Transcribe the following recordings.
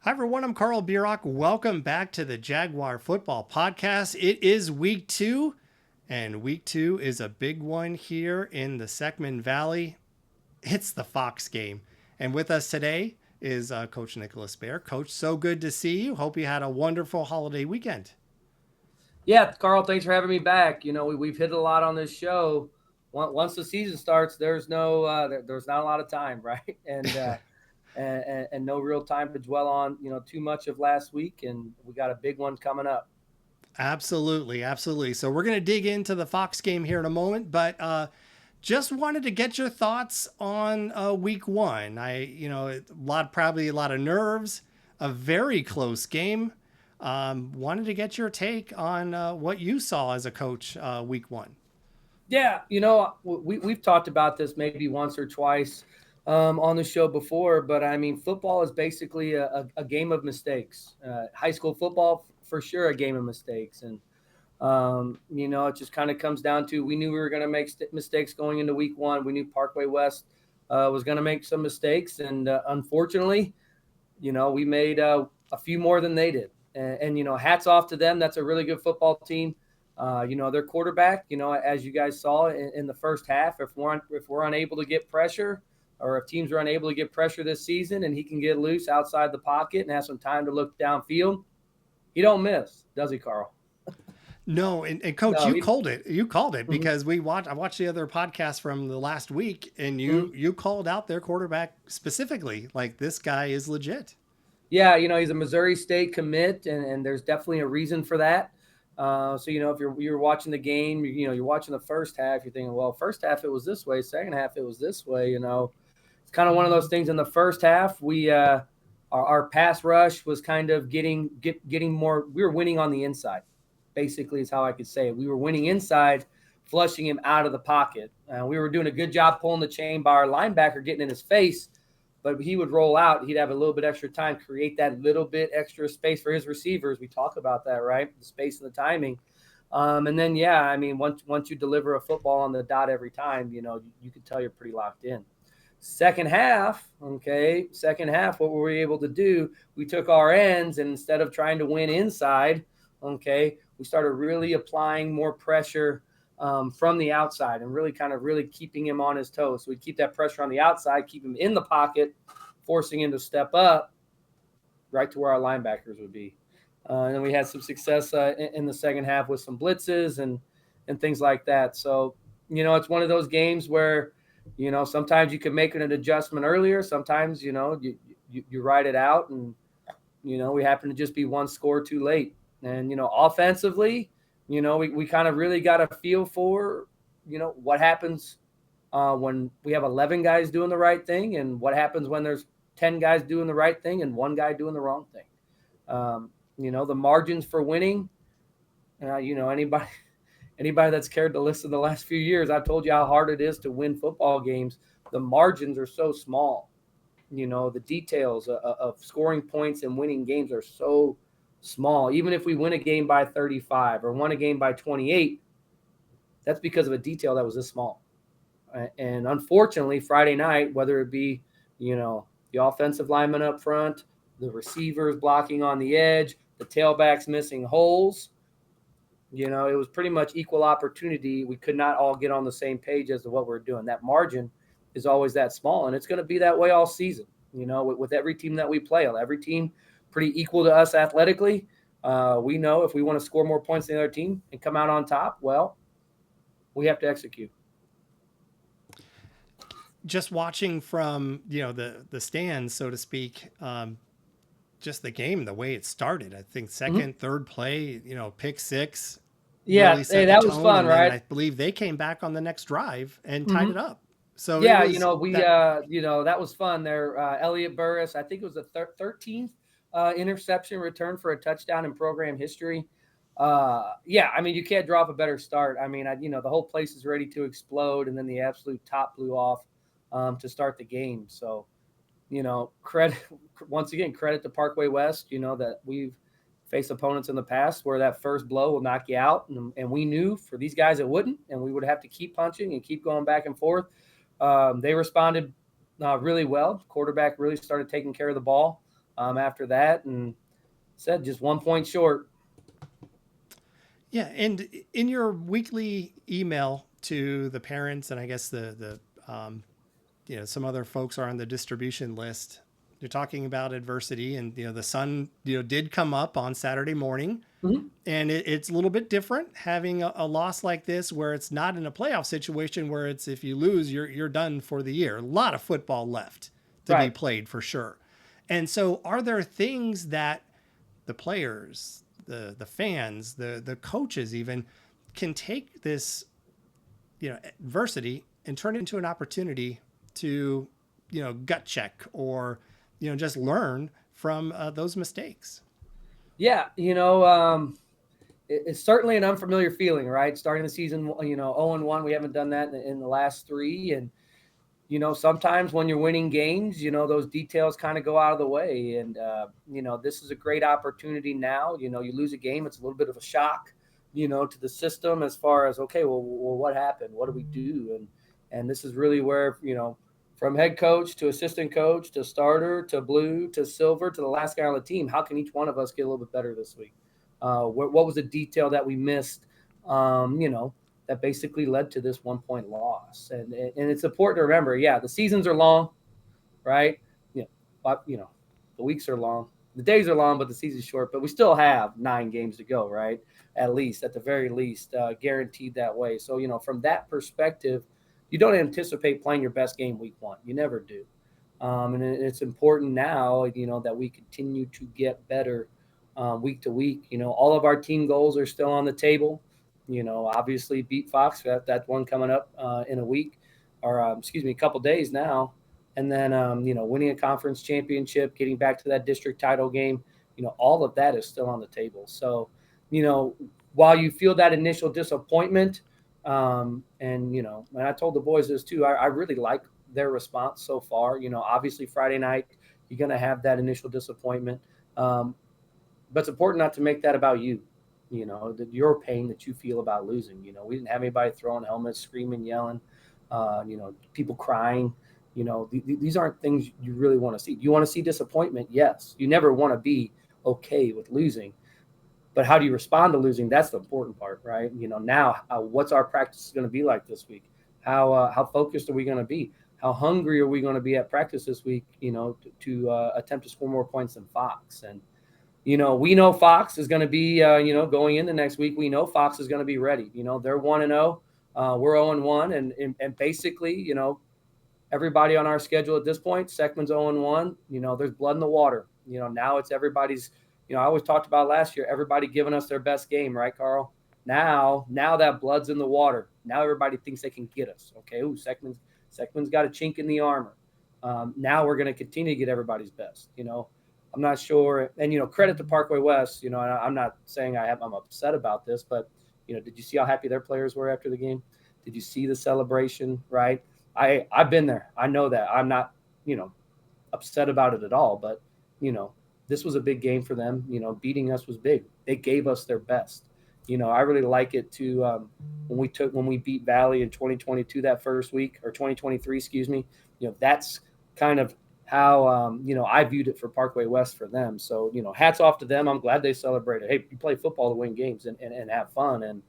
Hi, everyone. I'm Carl Bierock. Welcome back to the Jaguar Football Podcast. It is week two, and week two is a big one here in the Seckman Valley. It's the Fox game. And with us today is Coach Nicholas Bear. Coach, so good to see you. Hope you had a wonderful holiday weekend. Yeah, Carl, thanks for having me back. We've hit a lot on this show. Once the season starts, there's there's not a lot of time, right? And no real time to dwell on too much of last week, and we got a big one coming up. Absolutely, absolutely. So we're going to dig into the Fox game here in a moment, but just wanted to get your thoughts on week one. Probably a lot of nerves, a very close game. Wanted to get your take on what you saw as a coach week one. Yeah, we've talked about this maybe once or twice on the show before, but I mean, football is basically a game of mistakes. High school football, for sure, a game of mistakes, and it just kind of comes down to we knew we were going to make mistakes going into week one. We knew Parkway West was going to make some mistakes, and unfortunately, we made a few more than they did. And hats off to them. That's a really good football team. Their quarterback, as you guys saw in the first half, if we're unable to get pressure, or if teams are unable to get pressure this season, and he can get loose outside the pocket and have some time to look downfield, he don't miss, does he, Carl? No, and Coach, No, you he. called it. You called it Mhm. because I watched the other podcast from the last week, and you Mhm. you called out their quarterback specifically. Like, this guy is legit. Yeah, he's a Missouri State commit, and there's definitely a reason for that. So if you're watching the game, you're watching the first half, you're thinking, well, first half it was this way, second half it was this way. It's kind of one of those things. In the first half, our pass rush was kind of getting more. We were winning on the inside, basically, is how I could say it. We were winning inside, flushing him out of the pocket. We were doing a good job pulling the chain by our linebacker, getting in his face, but he would roll out. He'd have a little bit extra time, create that little bit extra space for his receivers. We talk about that, right? The space and the timing. And then, yeah, I mean, once you deliver a football on the dot every time, you can tell you're pretty locked in. Second half, okay, what were we able to do? We took our ends, and instead of trying to win inside, okay, we started really applying more pressure from the outside and really keeping him on his toes. So we'd keep that pressure on the outside, keep him in the pocket, forcing him to step up right to where our linebackers would be. And then we had some success in the second half with some blitzes and things like that. So, it's one of those games where, sometimes you can make an adjustment earlier. Sometimes, you ride it out, and, we happen to just be one score too late. And, offensively, we kind of really got a feel for, what happens when we have 11 guys doing the right thing, and what happens when there's 10 guys doing the right thing and one guy doing the wrong thing. The margins for winning, anybody that's cared to listen the last few years, I've told you how hard it is to win football games. The margins are so small. The details of scoring points and winning games are so small. Even if we win a game by 35 or won a game by 28, that's because of a detail that was this small. And unfortunately, Friday night, whether it be, the offensive lineman up front, the receivers blocking on the edge, the tailbacks missing holes, it was pretty much equal opportunity. We could not all get on the same page as to what we're doing. That margin is always that small, and it's going to be that way all season. With every team that we play, every team pretty equal to us athletically. We know if we want to score more points than the other team and come out on top, well, we have to execute. Just watching from the stands, so to speak. Just the game, the way it started. I think Mm-hmm. second, third play, pick six, Yeah, really hey, set the that was tone. fun, And then right? I believe they came back on the next drive and tied Mm-hmm. it up. So it Yeah, was that. that was fun there. Elliot Burris, I think it was the 13th interception return for a touchdown in program history. Yeah, I mean, you can't drop a better start. I mean, the whole place is ready to explode, and then the absolute top blew off to start the game. So, credit once again, credit to Parkway West. That we've faced opponents in the past where that first blow will knock you out, and we knew for these guys it wouldn't, and we would have to keep punching and keep going back and forth. They responded really well. Quarterback really started taking care of the ball. after that, and said just 1 point short. Yeah, and in your weekly email to the parents, and I guess some other folks are on the distribution list. You're talking about adversity, and the sun did come up on Saturday morning, Mm-hmm. and it's a little bit different having a loss like this, where it's not in a playoff situation where it's if you lose, you're done for the year. A lot of football left to be Right. played for sure. And so, are there things that the players, the fans, the coaches even can take this adversity and turn it into an opportunity to gut check or just learn from those mistakes? Yeah, it's certainly an unfamiliar feeling, right? Starting the season, 0-1. We haven't done that in the last three, and sometimes when you're winning games, those details kind of go out of the way. And, this is a great opportunity now. You lose a game, it's a little bit of a shock, to the system as far as, okay, well, what happened? What do we do? And this is really where, from head coach to assistant coach to starter to blue to silver to the last guy on the team, how can each one of us get a little bit better this week? What was the detail that we missed? That basically led to this 1 point loss. And it's important to remember, yeah, the seasons are long, right? But the weeks are long, the days are long, but the season's short. But we still have 9 games to go, right? At least, at the very least, guaranteed that way. So from that perspective, you don't anticipate playing your best game week 1. You never do. And it's important now, that we continue to get better week to week. All of our team goals are still on the table. Obviously beat Fox. That one coming up in a week, or excuse me, a couple days now. And then, winning a conference championship, getting back to that district title game, all of that is still on the table. So, while you feel that initial disappointment, and I told the boys this too, I really like their response so far. Obviously Friday night, you're going to have that initial disappointment. But it's important not to make that about you, your pain that you feel about losing. We didn't have anybody throwing helmets, screaming, yelling, people crying. These aren't things you really want to see. You want to see disappointment? Yes. You never want to be okay with losing. But how do you respond to losing? That's the important part, right? Now, what's our practice going to be like this week? How focused are we going to be? How hungry are we going to be at practice this week, to attempt to score more points than Fox? And, we know Fox is going to be, going into next week, we know Fox is going to be ready. They're 1-0. We're 0-1. And basically, everybody on our schedule at this point, Seckman's 0-1. There's blood in the water. Now it's everybody's, I always talked about last year, everybody giving us their best game, right, Carl? Now that blood's in the water. Now everybody thinks they can get us. Okay, ooh, Seckman's got a chink in the armor. Now we're going to continue to get everybody's best. I'm not sure. And, credit to Parkway West. I'm not saying I'm upset about this, but, did you see how happy their players were after the game? Did you see the celebration, right? I've been there. I know that. I'm not, upset about it at all. But, this was a big game for them. Beating us was big. They gave us their best. I really like it too. When we beat Valley in 2022 that first week, or 2023, excuse me, that's kind of how, I viewed it for Parkway West for them. So, hats off to them. I'm glad they celebrated. Hey, you play football to win games and have fun. And,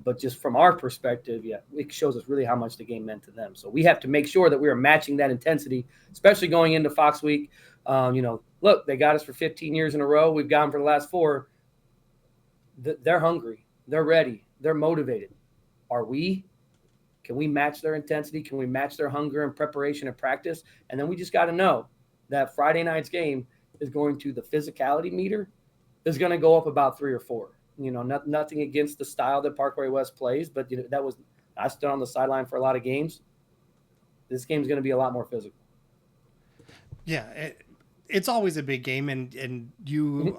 but just from our perspective, yeah, it shows us really how much the game meant to them. So we have to make sure that we are matching that intensity, especially going into Fox Week. Look, they got us for 15 years in a row. We've got them for the last 4. They're hungry. They're ready. They're motivated. Are we? Can we match their intensity? Can we match their hunger and preparation and practice? And then we just got to know that Friday night's game is going to, the physicality meter is going to go up about 3 or 4. Nothing against the style that Parkway West plays, but I stood on the sideline for a lot of games. This game is going to be a lot more physical. Yeah, it's always a big game, and you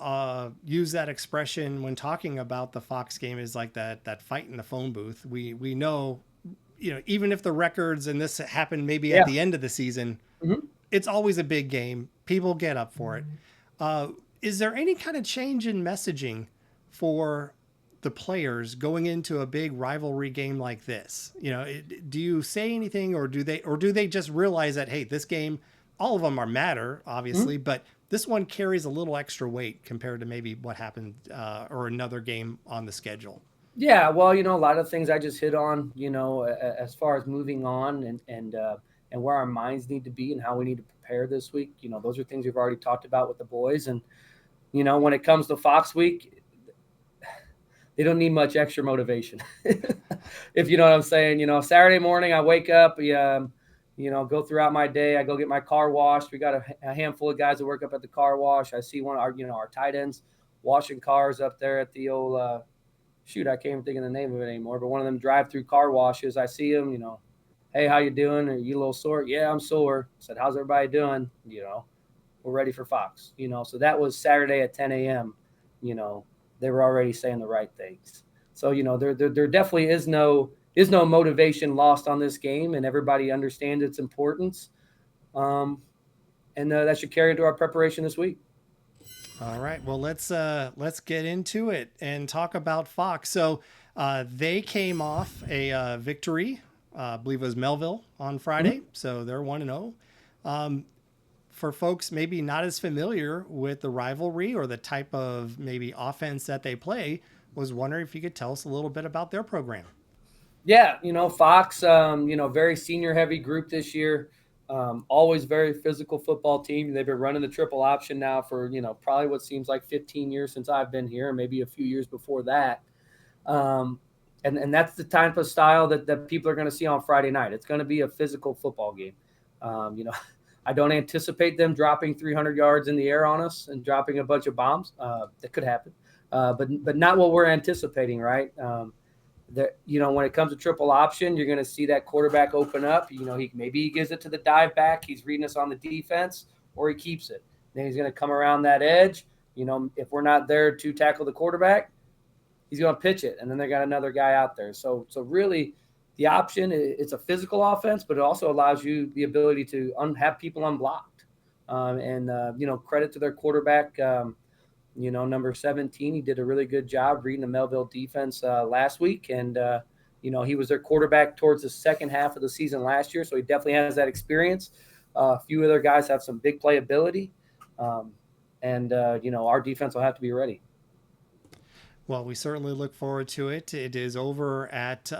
use that expression when talking about the Fox game is like that fight in the phone booth. We know, even if the records, and this happened maybe at the end of the season, it's always a big game. People get up for it. Is there any kind of change in messaging for the players going into a big rivalry game like this? Do you say anything, or do they just realize that, hey, this game all of them are matter, Mhm. obviously, but this one carries a little extra weight compared to maybe what happened or another game on the schedule. Yeah, well, a lot of things I just hit on, as far as moving on and where our minds need to be and how we need to prepare this week. Those are things we've already talked about with the boys. And when it comes to Fox Week, they don't need much extra motivation, if you know what I'm saying. Saturday morning I wake up, go throughout my day. I go get my car washed. We got a handful of guys that work up at the car wash. I see one of our tight ends washing cars up there at the old shoot, I can't even think of the name of it anymore, but one of them drive-through car washes. I see him, hey, how you doing? Are you a little sore? Yeah, I'm sore. I said, how's everybody doing? We're ready for Fox. So that was Saturday at 10 a.m. They were already saying the right things. So there definitely is no motivation lost on this game, and everybody understands its importance. And that should carry into our preparation this week. All right. Well, let's get into it and talk about Fox. So they came off a victory, I believe it was Melville on Friday. Mm-hmm. So they're 1-0. For folks maybe not as familiar with the rivalry or the type of maybe offense that they play, was wondering if you could tell us a little bit about their program. Yeah, Fox, very senior heavy group this year. Always very physical football team. They've been running the triple option now for, probably what seems like 15 years since I've been here, maybe a few years before that. And that's the type of style that people are going to see on Friday night. It's going to be a physical football game. I don't anticipate them dropping 300 yards in the air on us and dropping a bunch of bombs. That could happen, but not what we're anticipating, right? When it comes to triple option, you're going to see that quarterback open up. He gives it to the dive back. He's reading us on the defense, or he keeps it. Then he's going to come around that edge. If we're not there to tackle the quarterback, he's going to pitch it, and then they got another guy out there. So really, the option, it's a physical offense, but it also allows you the ability to have people unblocked. Credit to their quarterback. Number 17, he did a really good job reading the Melville defense last week. And, he was their quarterback towards the second half of the season last year. So he definitely has that experience. A few other guys have some big playability. Our defense will have to be ready. Well, we certainly look forward to it. It is over at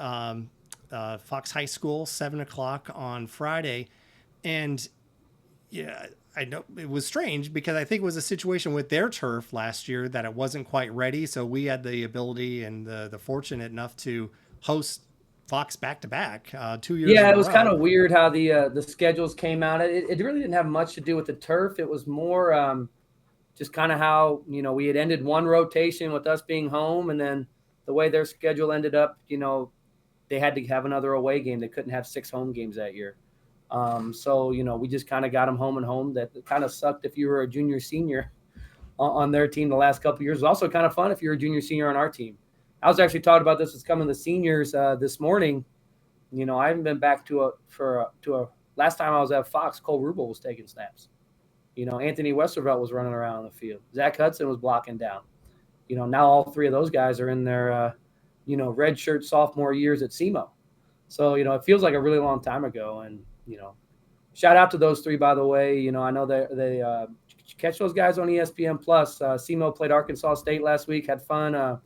Fox High School, 7 o'clock on Friday. And yeah, I know it was strange because I think it was a situation with their turf last year that it wasn't quite ready. So we had the ability and the fortunate enough to host Fox back to back 2 years Yeah, in it a was kind row. of weird how the schedules came out. It really didn't have much to do with the turf. It was more just kind of how, we had ended one rotation with us being home, and then the way their schedule ended up, they had to have another away game. They couldn't have 6 home games that year. So we just kind of got them home and home. That kind of sucked if you were a junior senior on their team the last couple of years. It was also kind of fun if you were a junior senior on our team. I was actually talking about this with coming the seniors this morning. I haven't been back to a last time I was at Fox, Cole Rubel was taking snaps. Anthony Westervelt was running around on the field. Zach Hudson was blocking down. Now all 3 of those guys are in their red shirt sophomore years at SEMO. So, it feels like a really long time ago. And, shout out to those 3, by the way. I know they catch those guys on ESPN Plus. SEMO played Arkansas State last week, had fun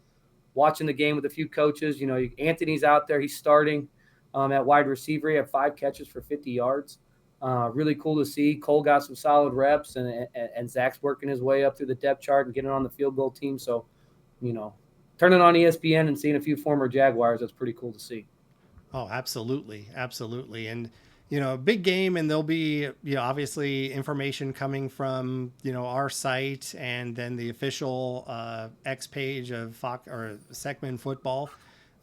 watching the game with a few coaches. Anthony's out there. He's starting at wide receiver. He had 5 catches for 50 yards. Really cool to see. Cole got some solid reps, and Zach's working his way up through the depth chart and getting on the field goal team. So, turning on ESPN and seeing a few former Jaguars, that's pretty cool to see. Oh, absolutely. Absolutely. And, big game, and there'll be, obviously information coming from, our site and then the official X page of Fox or Seckman Football.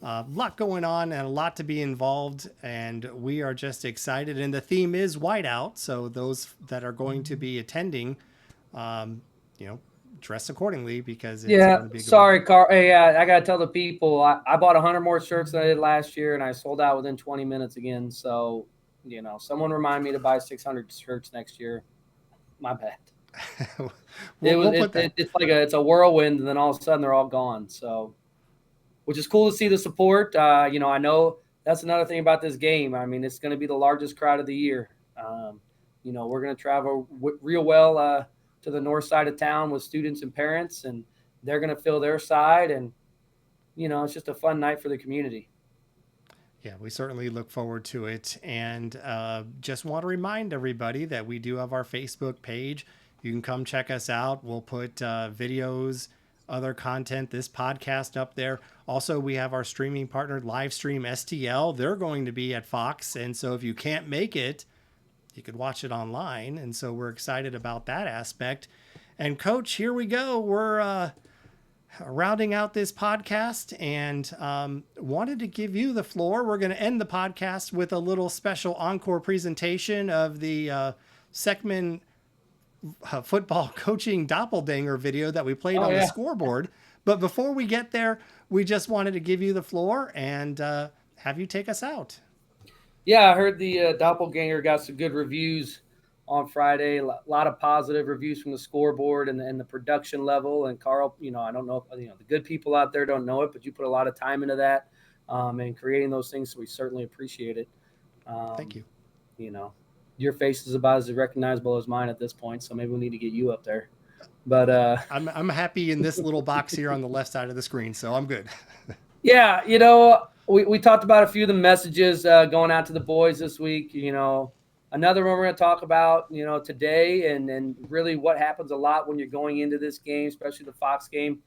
A lot going on and a lot to be involved, and we are just excited. And the theme is whiteout, so those that are going to be attending, dress accordingly because it's going to be a good Sorry, Carl. Hey, I got to tell the people I bought 100 more shirts than I did last year, and I sold out within 20 minutes again. So, someone remind me to buy 600 shirts next year. My bad. It's like it's a whirlwind, and then all of a sudden they're all gone. So, which is cool to see the support. I know that's another thing about this game. I mean, it's going to be the largest crowd of the year. We're going to travel real well to the north side of town with students and parents, and they're going to fill their side. And, it's just a fun night for the community. Yeah, we certainly look forward to it. And just want to remind everybody that we do have our Facebook page. You can come check us out. We'll put videos, other content, this podcast up there. Also, we have our streaming partner, Livestream STL. They're going to be at Fox. And so if you can't make it, you could watch it online. And so we're excited about that aspect. And Coach, here we go. We're rounding out this podcast and wanted to give you the floor. We're going to end the podcast with a little special encore presentation of the Seckman football coaching doppelganger video that we played on the scoreboard. But before we get there, we just wanted to give you the floor and have you take us out. Yeah, I heard the doppelganger got some good reviews on Friday. A lot of positive reviews from the scoreboard and the production level. And Carl, I don't know if the good people out there don't know it, but you put a lot of time into that and creating those things. So we certainly appreciate it. Thank you. Your face is about as recognizable as mine at this point, so maybe we need to get you up there. But I'm happy in this little box here on the left side of the screen, so I'm good. Yeah, we talked about a few of the messages going out to the boys this week. Another one we're going to talk about, today, and really what happens a lot when you're going into this game, especially the Fox game,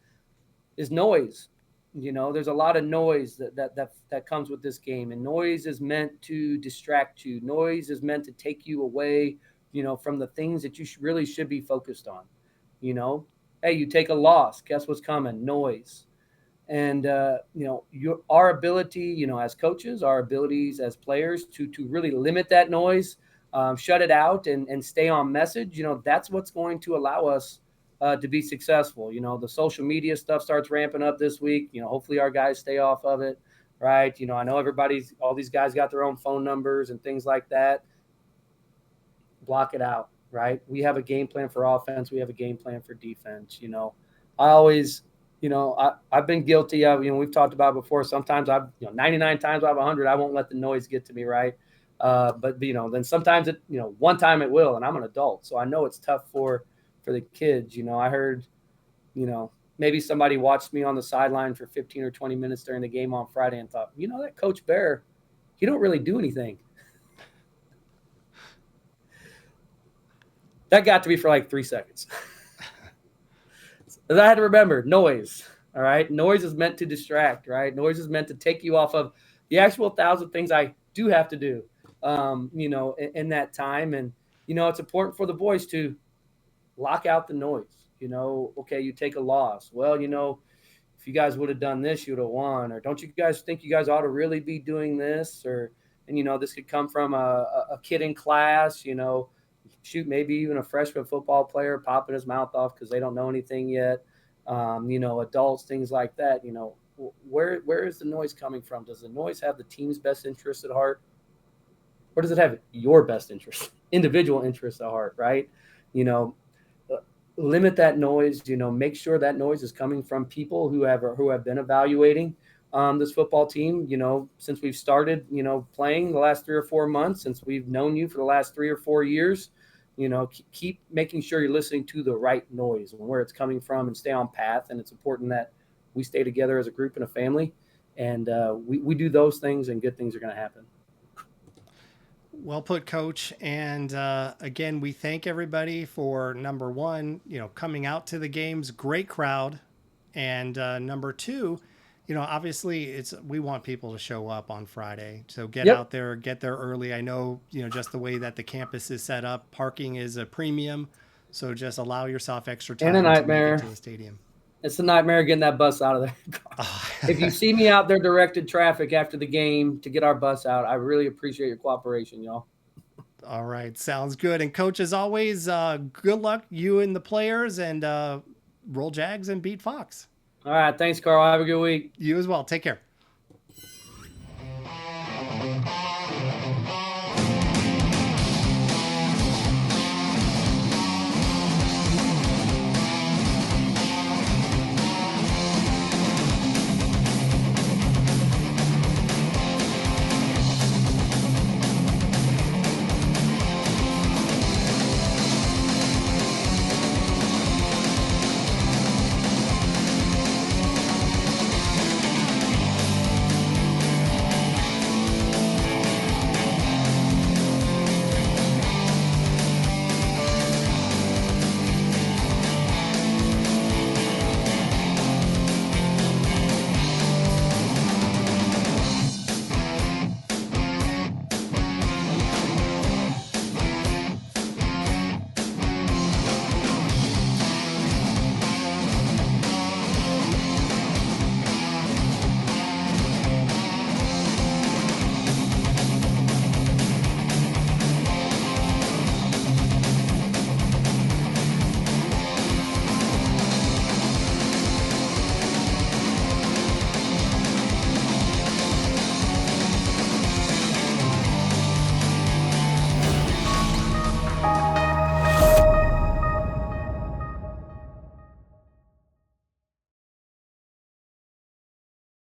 is noise. There's a lot of noise that comes with this game, and noise is meant to distract you. Noise is meant to take you away, from the things that you really should be focused on. Hey, you take a loss, guess what's coming? Noise. And, our ability, as coaches, our abilities as players to really limit that noise, shut it out and stay on message, that's what's going to allow us to be successful. The social media stuff starts ramping up this week. Hopefully our guys stay off of it, right? I know all these guys got their own phone numbers and things like that. Block it out, right? We have a game plan for offense. We have a game plan for defense. I always, I've been guilty of, we've talked about it before. Sometimes 99 times out of 100, I won't let the noise get to me, right? But then sometimes one time it will, and I'm an adult. So I know it's tough for the kids. I heard, maybe somebody watched me on the sideline for 15 or 20 minutes during the game on Friday and thought, that Coach Bear, he don't really do anything. That got to me for like 3 seconds. I had to remember noise. All right. Noise is meant to distract, right? Noise is meant to take you off of the actual 1,000 things I do have to do, in that time. And, it's important for the boys to lock out the noise. Okay, you take a loss. Well, if you guys would have done this, you would have won. Or don't you guys think you guys ought to really be doing this? And this could come from a kid in class, shoot, maybe even a freshman football player popping his mouth off because they don't know anything yet. Adults, things like that. Where is the noise coming from? Does the noise have the team's best interest at heart? Or does it have your best interest, individual interest at heart, right? Limit that noise, make sure that noise is coming from people who have been evaluating this football team, since we've started, playing the last 3 or 4 months, since we've known you for the last 3 or 4 years. Keep making sure you're listening to the right noise and where it's coming from and stay on path. And it's important that we stay together as a group and a family. And we do those things and good things are going to happen. Well put, Coach. And again, we thank everybody for, number one, coming out to the games, great crowd. And number two, obviously we want people to show up on Friday. So get out there, get there early. I know, just the way that the campus is set up, parking is a premium. So just allow yourself extra time and a nightmare. To make it to the stadium. It's a nightmare getting that bus out of there. If you see me out there directed traffic after the game to get our bus out, I really appreciate your cooperation, y'all. All right. Sounds good. And Coach, as always, good luck, you and the players, and roll Jags and beat Fox. All right. Thanks, Carl. Have a good week. You as well. Take care.